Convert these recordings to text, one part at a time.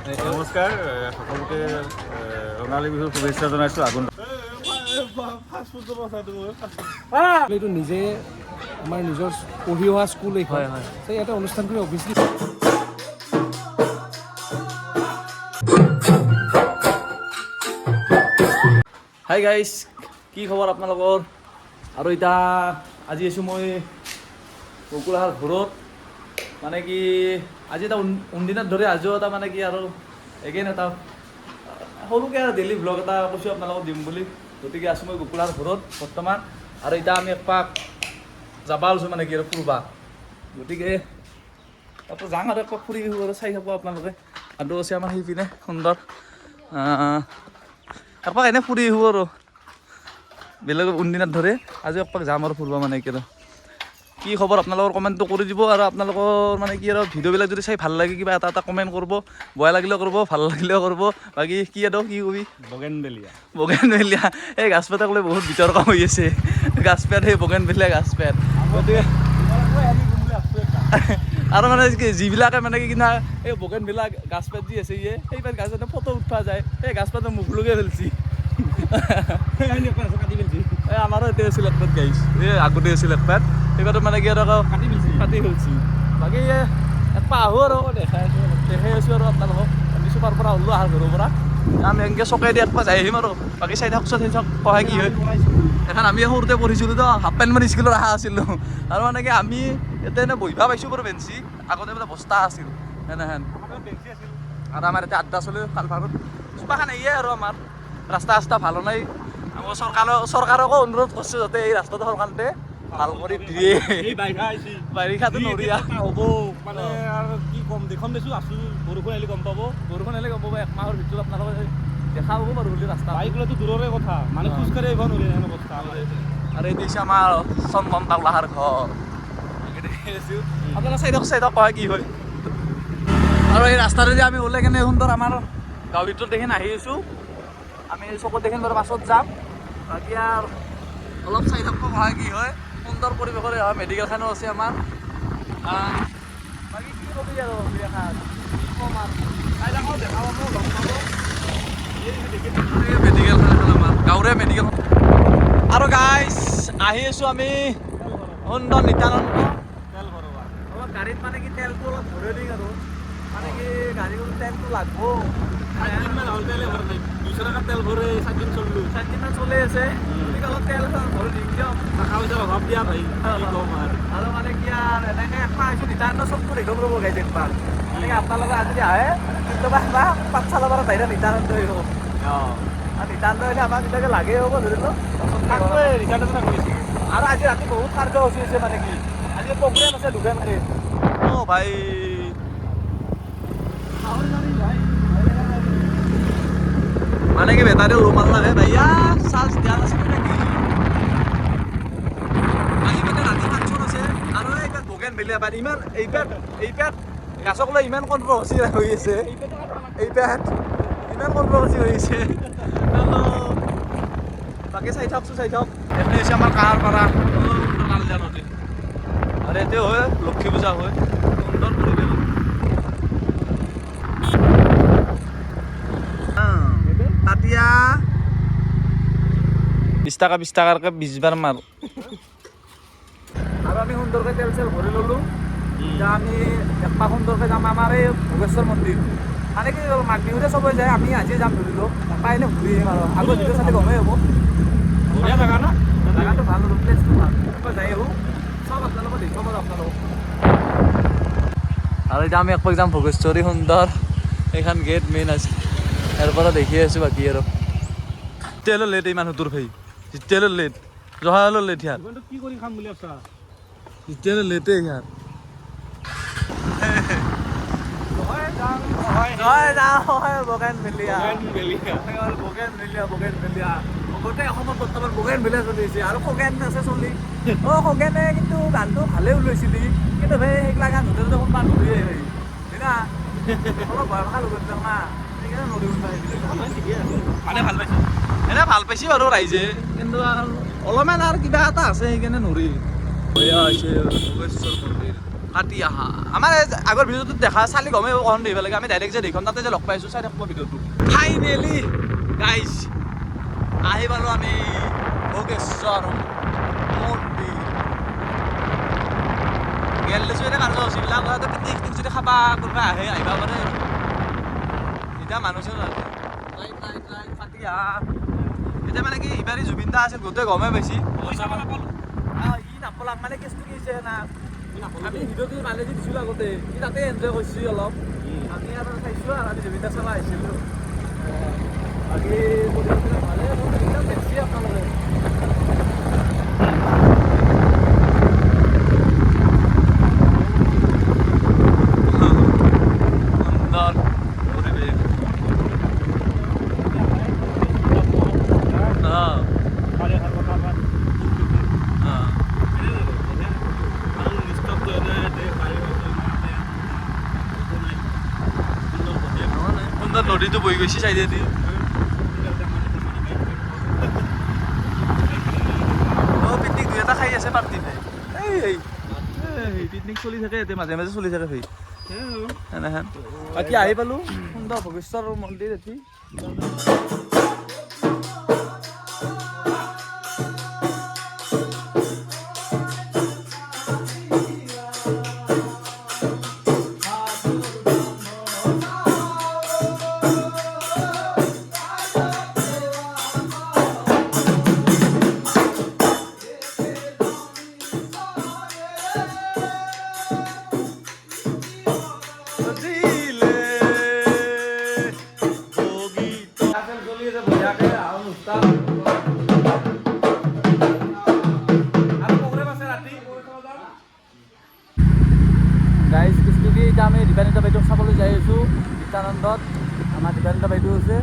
নমস্কাৰ সকলোকে ৰঙালী বিহুৰ শুভেচ্ছা জনাইছোঁ। এইটো নিজে আমাৰ নিজৰ পঢ়ি অহা স্কুল এইখন ইয়াতে অনুষ্ঠান কৰি অভিয়াছলি হাই গাইজ, কি খবৰ আপোনালোকৰ? আৰু এতিয়া আজি আছোঁ মই বকুলাহাৰ ঘৰত। মানে কি আজি এটা উনদিনত ধৰি আজিও এটা মানে কি আৰু এগেইন এটা সৰুকৈ আৰু ডেইলি ব্লগ এটা কৈছোঁ আপোনালোকক দিম বুলি। গতিকে আছোঁ মই বকুলাহাৰ ঘৰত বৰ্তমান। আৰু এতিয়া আমি একপাক যাব ওলাইছোঁ মানে কি আৰু ফুৰবা। গতিকে তাতো যাম আৰু একপাক ফুৰি আৰু চাই থাকোঁ আপোনালোকে। আৰু আছে আমাৰ সেইপিনে সুন্দৰ একপাক এনেই ফুৰি আহিব আৰু বেলেগ উনদিনত ধৰে। আজি একপাক যাম আৰু ফুৰিব মানে কি আৰু। কি খবৰ আপোনালোকৰ কমেণ্টটো কৰি দিব। আৰু আপোনালোকৰ মানে কি আৰু ভিডিঅ'বিলাক যদি চাই ভাল লাগে কিবা এটা এটা কমেণ্ট কৰিব, বেয়া লাগিলেও কৰিব, ভাল লাগিলেও কৰিব। বাকী কি আৰু কি কবি বগেনভেলিয়া এই গাছপাতক লৈ বহুত বিতৰ্ক হৈ আছে। গাছপাত সেই বগেনভেলিয়া গাছপাত। গতিকে আৰু মানে কি যিবিলাকে মানে কি কিনা এই বগেনভেলিয়া গাছপাত যি আছে সেই গাছপাতে ফটো উঠোৱা যায়, সেই গাছপাতে মুখ লগাই ফেলছি। এই আমাৰো এতিয়া আছিল একপাত গাইছ, এই আগতে আছিল একপাত, সেইবাৰ মানে কি আৰু কাটি ফেলছি। বাকী একপাক আহোঁ আৰু দেখাই আছোঁ আৰু আপোনালোকক। আমি চুপাৰ পৰা ওলো আহাৰ ঘৰৰ পৰা আমি এনেকৈ চকেদি একপাক যাই আহিম আৰু। বাকী চাই থাকচোন কয় কি হয়। এখন আমি সৰুতে পঢ়িছিলোঁ তো, হাফ পেণ্ট মানে স্কুলত অহা আছিলোঁ। আৰু মানে কি আমি এতিয়া এনেই বহিবা পাইছোঁ বাৰু বেঞ্চি, আগতে বোলে বস্তা আছিল এনেহেন। আৰু আমাৰ এতিয়া আড্ডা চলে খালপাৰত। চুপাখান এয়ে আৰু আমাৰ ৰাস্তা ভালো নাই। আমাৰ চৰকাৰকো অনুৰোধ কৰিছোঁ যাতে এই ৰাস্তাটো সোনকালে ভাল কৰি দিয়ে। বাৰিষাটো নৰিয়া হ'ব মানে আৰু কি ক'ম, দেখোন দেছোঁ আছোঁ। বৰষুণ আহিলে গম পাব, এক মাহৰ ভিতৰত আপোনালোকে দেখা পাব বাৰু বুলি ৰাস্তা। বাইক গ'লেতো দূৰৰে কথা, মানে খোজকাঢ়ি আহিব নোৱাৰি এনেকুৱা অৱস্থা। আৰু এইটো হৈছে আমাৰ চন্দন টাউলাহাৰ ঘৰ। আপোনালোকে চাই থাকক কয় কি হয়। আৰু এই ৰাস্তাটোদি আমি ওলাই কেনে সুন্দৰ আমাৰ গাঁৱৰ ভিতৰত দেখি আহি আছোঁ। আমি চকুত দেখি বাৰু বাছত যাম। বাকী আৰু অলপ চাই থাকব হয় কি হয়। সুন্দৰ পৰিৱেশৰে হয়, মেডিকেলখনো আছে আমাৰ। বাকী কি কবি আৰু মেডিকেলখন এখন আমাৰ গাঁৱৰে মেডিকেল। আৰু গাইজ আহি আছোঁ আমি সুন্দৰ নিত্যানন্দ তেল ভৰাব। অলপ গাড়ীত মানে কি তেলটো অলপ ভৰাই দিম আৰু মানে কি গাড়ীত তেলটো লাগব। 4 দিনমান হ'ল তেলে ভৰা নাই, 200 টকাৰ তেল ভৰে 4 দিন চলিলোঁ। 4 দিনমান চলি আছে। গতিকে অলপ তেল ভৰাই দিম দিয়ক। টকা পইচাৰ অভাৱ দিয়া ভাই, কি ক'ম আৰু মানে কি আৰু এনেকৈ একমাহ আহিছোঁ নিত্যানন্দ চবটো দেখুৱাব ৰ'ব গাইজ একবাৰ। মানে আপোনালোকে আজি আহে কেতিয়াবা পাঠশালা পৰা বাহিৰে নিত্যানন্দ আহিব। আৰু নিত্যানন্দ আহিলে আমাক এতিয়াকে লাগে হ'ব ধৰিলোঁ। আৰু আজি ৰাতি বহুত কাৰ্যসূচী হৈছে মানে কি আজি প্ৰগ্ৰেম আছে দুখনকৈ। অঁ ভাই মানে কি বেটাৰী ৰুমাল লাগে ভাইয়া চাৰ্জ দিয়া নাছিল নেকি? আজি মানে ৰাতি ফাংচন আছে। আৰু এইবাৰ বগেনভেলিয়া পাত ইমান এইবাৰ গাছক লৈ ইমান কণ্ট্ৰভাৰ্চি হৈ আছে। এইবাৰ ইমান কণ্ট্ৰভাৰ্চি হৈ আছে। বাকী চাই থাকক। এনে হৈছে আমাৰ কাৰ পাৰা কালজা নদী। আৰু ইয়াতে হয় লক্ষী পূজা হয়, সুন্দৰ পৰিৱেশ। 20 টাকাকৈ 20 বাৰ মাৰো। আৰু আমি সুন্দৰকৈ তেল চেল ভৰি ল'লোঁ। এতিয়া আমি একপাক সুন্দৰকৈ যাম আমাৰ এই ভোগেশ্বৰ মন্দিৰ। মানে কি মাঘ বিহুতে চবেই যায়, আমি আজি যাম ধৰিলোঁ। একপাক এনেই ঘূৰি আহিম আৰু আগৰ ভিডিঅ' চালে গমেই হ'ব। বঢ়িয়া জেগা না, জেগাটো ভাল হ'ব, প্লেচটো ভাল। একবাৰ যাই আহোঁ, চব আপোনালোকক দেখুৱাম আৰু আপোনালোকক। আৰু এতিয়া আমি একপাক যাম ভোগেশ্বৰী সুন্দৰ এইখন গেট মেইন আছে, ইয়াৰ পৰা দেখি আছোঁ। বাকী আৰু তেলৰ লেট এই মানুহটোৰ ভাই, তেলৰ লেট জহালৰ লেট ইয়াৰ কি কৰি খাম বুলি ভাবছা? তেলৰ লেটে ইয়াৰ বগেনভেলিয়া গোটেই অসমত বৰ্তমান বগেনভেলিয়া চলি আছে। আৰু খগেন আছে চলি। খগেনে কিন্তু গানটো ভালেই ওলাইছিলি, কিন্তু ভাই সেইগিলা গান ধুতে ধুতে কোনোবা নদীয়ে ভাই না অলপ ভয় ভাষা লগা না সেইকাৰণে নদী মানে ভাল পাইছোঁ, এনে ভাল পাইছে বাৰু ৰাইজে, কিন্তু অলপমান আৰু কিবা এটা আছে সেইকাৰণে নৰি হৈছে ভোগেশ্বৰ মন্দিৰ। কাটি আহা আমাৰ আগৰ ভিডিঅ'টোত দেখা চালি গমে কম দিব লাগে আমি ডাইৰেক্ট যে দেখোন তাতে যে লগ পাইছোঁ চাই থাকোঁ ভিডিঅ'টো ফাইনেলি গাইজ আহি পালোঁ আমি ভোগেশ্বৰ মন্দিৰ গেলেছো এতিয়া কাৰ্য হৈছে এইবিলাক পিকনিক যদি খাবা কোনোবা আহে আহিবা পাৰে এতিয়া মানুহ কাটি আহা এতিয়া মানে কি ইবাৰী জুবিন দা আছিল গোটেই গমে পাইছি ই নাপালাক মানে কেছটো কি হৈছে না আমি ভিডিঅ'টো মানে যে দিছিলোঁ আগতে ই তাতে এনজয় কৰিছোঁ অলপ আমি আৰু চাইছোঁ আৰু আমি জুবিন দা চাব আহিছিলোঁ বাকী ভালে দেখছি আপোনালোকে নদীটো বহি গৈছে চাইডেদি পিকনিক দুই এটা খাই আছে পাৰ্টিতে এই পিকনিক চলি থাকে এতিয়া মাজে মাজে চলি থাকে এনেহেন বাকী আহি পালোঁ সুন্দৰ ভোগেশ্বৰ মন্দিৰ এটি গাইজ কিস্তুকি এতিয়া আমি দীপানিতা বাইদেউক চাবলৈ যাই আছোঁ গীতানন্দত আমাৰ দীপানিতা বাইদেউ আছে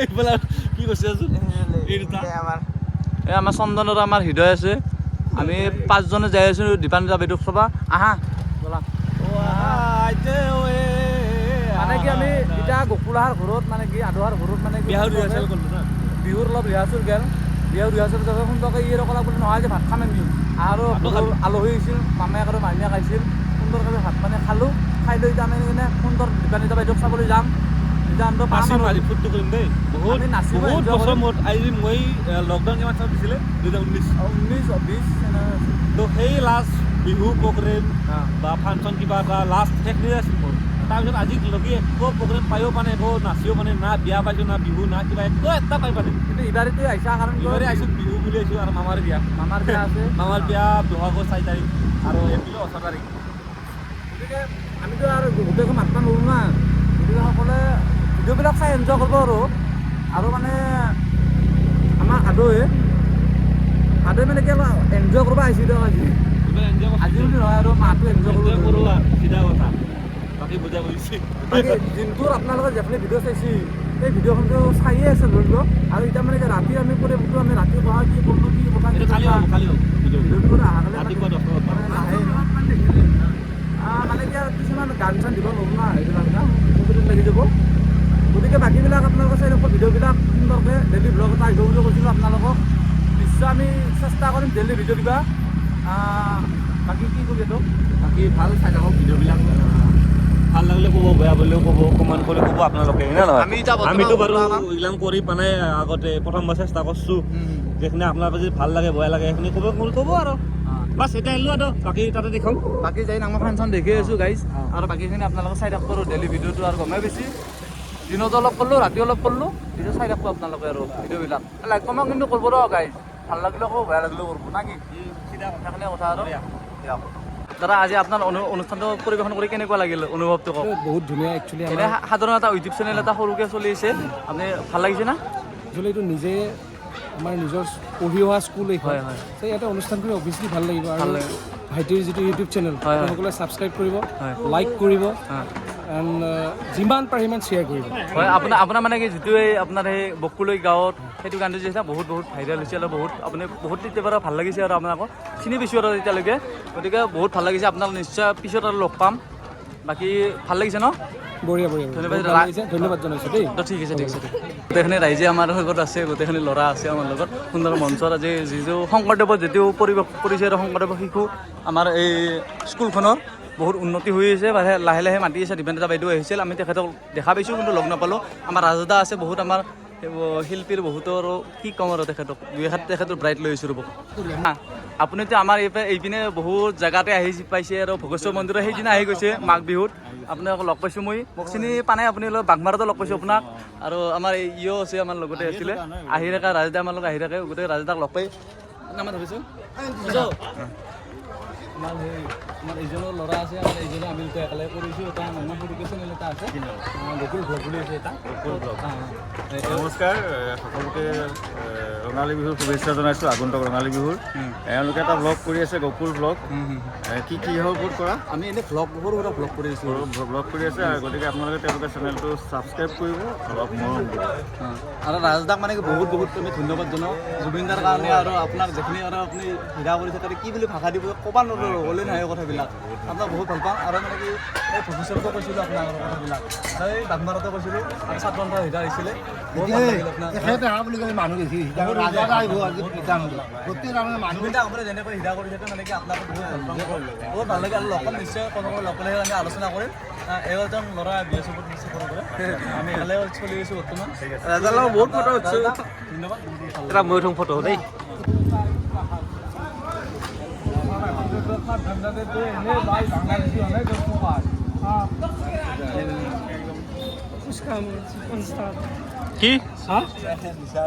এইফালে কি কৈছে এই আমাৰ চন্দনৰ আমাৰ হৃদয় আছে আমি 5 জনে যাই আছোঁ দীপানিতা বাইদেউক চাবা আহা ব'লা মানে কি আমি এতিয়া গকুলাহাৰ ঘৰত মানে কি আদহাৰ ঘৰত মানে কি বিহুৰ অলপ ৰিহাৰ্চেল গেল বিহুৰ ৰিহাৰ্চেল যাব সুন্দৰকৈ ই ৰকলা বুলি নহয় যে ভাত খাম আমি আৰু আলহী আহিছিল মামাক আৰু মামীয়েক আহিছিল সুন্দৰকৈ ভাত পানী খালোঁ খাই লৈ এতিয়া আমি কিনে সুন্দৰ দীপানিতা বাইদেউক চাবলৈ যাম মই লকডাউন কিমান চাপ দিছিলে 2019-20 তো সেই লাষ্ট বিহু প্ৰগ্ৰেম বা ফাংচন কিবা এটা লাষ্ট শেষ হৈ আছিল মোৰ তাৰপিছত আজিলৈকে একো প্ৰগ্ৰেম পায়ো মানে একো নাচিও মানে না বিয়া পাইছোঁ না বিহু না কিবা একো এটা পাই পালে কিন্তু ইবাৰতো আহিছা কাৰণ ইবাৰে আহিছোঁ বিহু বুলি আহিছোঁ আৰু মামাৰ বিয়া আছে মামাৰ বিয়া বহাগৰ 4 তাৰিখ আৰু এপ্ৰিলৰ 8 তাৰিখ গতিকে আমিতো আৰু গোটেইখন মাতবা নোৱাৰোঁ না গতিকে সকলোৱে ভিডিঅ'বিলাক চাই এনজয় কৰিব আৰু মানে আমাৰ আদৈ মানে কি এনজয় কৰিব আহিছিল আজি বুলি নহয় আৰু মাহটো এনজয় কৰিব চিধা কথা বাকী বুজা বুজিছে বাকী দিনটোৰ আপোনালোকে যিখিনি ভিডিঅ' চাইছে সেই ভিডিঅ'খনটো চায়ে আছে ধৰি লওক আৰু এতিয়া মানে ৰাতি আমি কৰি আমি ৰাতি বহা কি কৰিলোঁ কি কথা ভিডিঅ'টো ৰাতিপুৱা 10 নাহে মানে কি আৰু কিছুমান গান চান দিব নোৱাৰোঁ না এইবিলাক লাগি যাব গতিকে বাকীবিলাক আপোনালোকে চাই থাকক ভিডিঅ'বিলাক সুন্দৰকৈ ডেইলি ব্লগ এটা আহিব বুলি কৈছিলোঁ আপোনালোকক নিশ্চয় আমি চেষ্টা কৰিম ডেইলি ভিডিঅ' দিবা বাকী কি কৰি দিয়ক বাকী ভাল চাই থাকক ভিডিঅ'বিলাক ভাল লাগিলে ক'ব বেয়া বুলিও ক'ব কমেণ্ট কৰি ক'ব আপোনালোকে আমিতো বাৰু এইবিলাক কৰি মানে আগতে প্ৰথমবাৰ চেষ্টা কৰিছোঁ যিখিনি আপোনালোকে যদি ভাল লাগে বেয়া লাগে সেইখিনি ক'ব আৰু বাছ এতিয়া আহিলোঁ আৰু বাকী তাতে দেখাওঁ বাকী যাই নামৰ ফাংচন দেখি আছোঁ গাইজ আৰু বাকীখিনি আপোনালোকে চাই থাকক আৰু ডেইলি ভিডিঅ'টো আৰু গমেই বেছি দিনত অলপ কৰিলোঁ ৰাতি অলপ কৰিলোঁ ভিডিঅ' চাই থাকোঁ আপোনালোকে আৰু ভিডিঅ'বিলাক লাইক কমেণ্ট কিন্তু কৰিব ৰ গাইজ ভাল লাগিলেও ক'ব বেয়া লাগিলেও কৰিব না কি সেইখিনি কথা আৰু দাদা আজি আপোনাৰ অনুষ্ঠানটো পৰিৱেশন কৰি কেনেকুৱা লাগিল অনুভৱটো কওক বহুত ধুনীয়া একচুৱেলি এনে সাধাৰণ এটা ইউটিউব চেনেল এটা সৰুকৈ চলি আছে আপুনি ভাল লাগিছে না একচুৱেলি এইটো নিজে আমাৰ নিজৰ পঢ়ি অহা স্কুল এইখন ইয়াতে অনুষ্ঠান কৰি অভিয়াছলি ভাল লাগিব আৰু ভাইটিৰ যিটো ইউটিউব চেনেল সকলোৱে ছাবস্ক্ৰাইব কৰিব লাইক কৰিব এণ্ড যিমান পাৰে সিমান শ্বেয়াৰ কৰিব হয় আপোনাৰ মানে কি যিটো এই আপোনাৰ সেই বকুলৈ গাঁৱত সেইটো গানটো যে বহুত ভাইৰেল হৈছে আৰু আপুনি বহুত তেতিয়াৰ পৰা ভাল লাগিছে আৰু আপোনালোকক চিনি পাইছোঁ আৰু এতিয়ালৈকে গতিকে বহুত ভাল লাগিছে আপোনালোক নিশ্চয় পিছত আৰু লগ পাম বাকী ভাল লাগিছে ন বঢ়িয়া বঢ়িয়া ধন্যবাদ ধন্যবাদ জনাইছোঁ দেই ঠিক আছে ঠিক আছে গোটেইখিনি ৰাইজে আমাৰ লগত আছে গোটেইখিনি ল'ৰা আছে আমাৰ লগত সুন্দৰ মঞ্চত আজি যিটো শংকৰদেৱৰ যিটো পৰিৱেশ কৰিছে আৰু শংকৰদেৱৰ শিশু আমাৰ এই স্কুলখনৰ বহুত উন্নতি হৈ আছে লাহে লাহে মাতি আছে দীপেন দা বাইদেউ আহিছিল আমি তেখেতক দেখা পাইছোঁ কিন্তু লগ নাপালোঁ আমাৰ ৰাজদা আছে বহুত আমাৰ শিল্পীৰ বহুতো আৰু কি ক'ম আৰু তেখেতক দুই এখাত তেখেতৰ ব্ৰাইট লৈ আহিছোঁ ৰ'ব আপুনিতো আমাৰ এইপিনে বহুত জেগাতে আহি পাইছে আৰু ভোগেশ্বৰ মন্দিৰৰ সেইদিনা আহি গৈছে মাঘ বিহুত আপোনাক লগ পাইছোঁ মোক চিনি পোৱা নাই আপুনি বাঘমাৰাতো লগ পাইছোঁ আপোনাক আৰু আমাৰ ইও আছে আমাৰ লগতে আছিলে আহি থাকে ৰাজদা আমাৰ লগত আহি থাকে গোটেই ৰাজদাক লগ পাই নামত ভাবিছোঁ আমাৰ এইজনৰ ল'ৰা আছে আমাৰ এইজনে আমি দুটা একেলগে কৰিছোঁ এটা নাম সৰুকৈ চেনেল এটা আছে গকুল ভ্লগ বুলি আছে এটা নমস্কাৰ সকলোকে ৰঙালী বিহুৰ শুভেচ্ছা জনাইছোঁ আগন্তুক ৰঙালী বিহুৰ এওঁলোকে এটা ব্লগ কৰি আছে গকুল ব্লগ কি কিহৰ ওপৰত কৰা আমি এনেই ভ্লগ সৰু সুৰা ভ্লগ কৰি আছোঁ ব্লগ কৰি আছে গতিকে আপোনালোকে তেওঁলোকে চেনেলটো ছাবস্ক্ৰাইব কৰিব অলপ মৰম দিব আৰু ৰাজদাক মানে কি বহুত বহুত আমি ধন্যবাদ জনাওঁ জুবিনদাৰ কাৰণে আৰু আপোনাক যিখিনি আৰু আপুনি হীৰা কৰি থাকে কি বুলি ভাষা দিব ক'ব নোৱাৰোঁ হ'লে নহয় কথাবিলাক আপোনাক বহুত ভাল পাওঁ আৰু মানে কি এই ভৱিষ্যততো কৈছিলোঁ আপোনাৰ কথাবিলাক আৰু এই বাঘমাৰাতো কৈছিলোঁ আৰু ছাত্ৰ হীৰা আহিছিলে বহুত ভাল লাগিল আপোনাৰ জুবিনদাক আপুনি যেনেকৈ হীৰা কৰি থাকে মানে কি আপোনাক বহুত ভাল লাগে আৰু লগত নিশ্চয় কোনো লগ পালে আমি আলোচনা কৰিম এজন ল'ৰা BSFত নিশ্চয় ফোন কৰে আমি একেলগে চলি আছোঁ বৰ্তমান ৰাজাৰ লগত বহুত ফটো উঠিছোঁ ধন্যবাদ এটা মই উঠোঁ ফটো দেই কি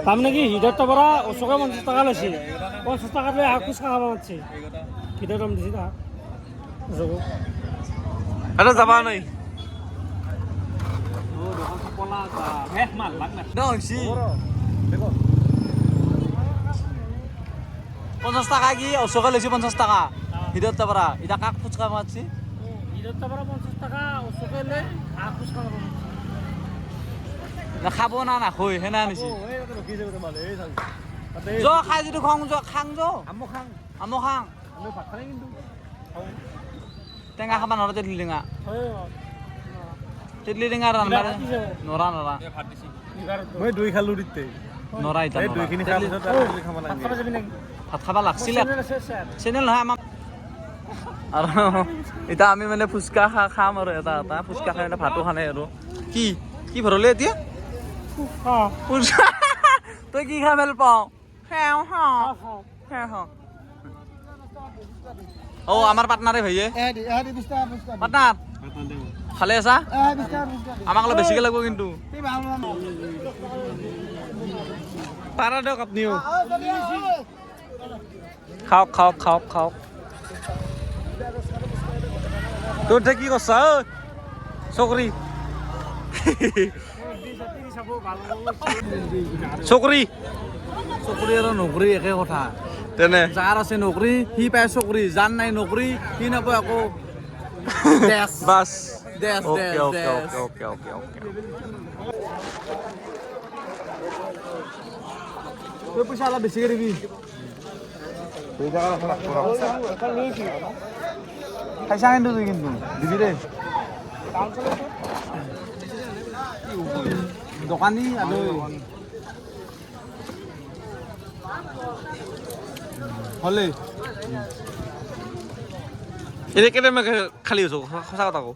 তাৰমানে কি হৃদয়ৰ পৰা 50 টকা লৈছে 50 টকা লৈ খুচ খাব মাতিছে হৃদয় দাম দিছে তাক এটা যাবা নাই পঞ্চাছ টকা কি অশোকে লৈছে 50 টকা হৃদয়ৰ পৰা এতিয়া কাক ফুচকা মাতিছে হৃদয়ৰ পৰা 50 টকা অশোকে লৈ খুচ খাব খাব না নাখৈ সেনে আনিছে য খাই যদি খাং য খাং য আমো খাং টেঙা খাবা নৰা তেতলি টেঙা তেতলি টেঙা নৰা নৰা মই দুই খালোঁ দিতে নৰা এতিয়া দুইখিনি খাব ভাত খাবা লাগছিলে চেনেল নহয় আমাক আৰু এতিয়া আমি মানে ফুচকা খাম আৰু এটা এটা ফুচকা খাই ভাতো খোৱা নাই আৰু কি ভৰলে এতিয়া তই কি খাই ভাল পাওঁ অ আমাৰ পাৰ্টনাৰে ভাইয়ে পাৰ্টনাৰ ভালে আছা আমাক অলপ বেছিকৈ লাগিব কিন্তু পাৰা দিয়ক আপুনিও খাওক তোৰ কি কৈছা চকৰি চকৰি আৰু নকৰি একে কথা তেনে যাৰ আছে নকৰি সি পায় চকৰি যাৰ নাই নকৰি সি নাপায় আকৌ বাছ দেশ তই পইচা অলপ বেছিকৈ দিবি খাইছা কিন্তু তুই কিন্তু দিবি দেই দোকানী আৰু হ'লে এতিয়া কেনেকৈ খালী হৈছোঁ সঁচা কথা কওঁ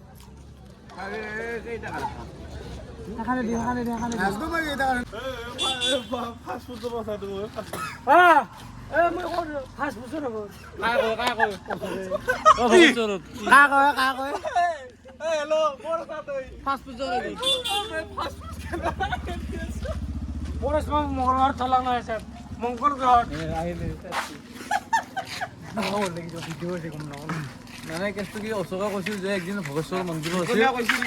মঙ্গলবার চলা নাই স্যার মঙ্গল গ্রহ মানে কেছটো কি অশোকে কৈছিল যে একদিন ভোগেশ্বৰ মন্দিৰত আছিল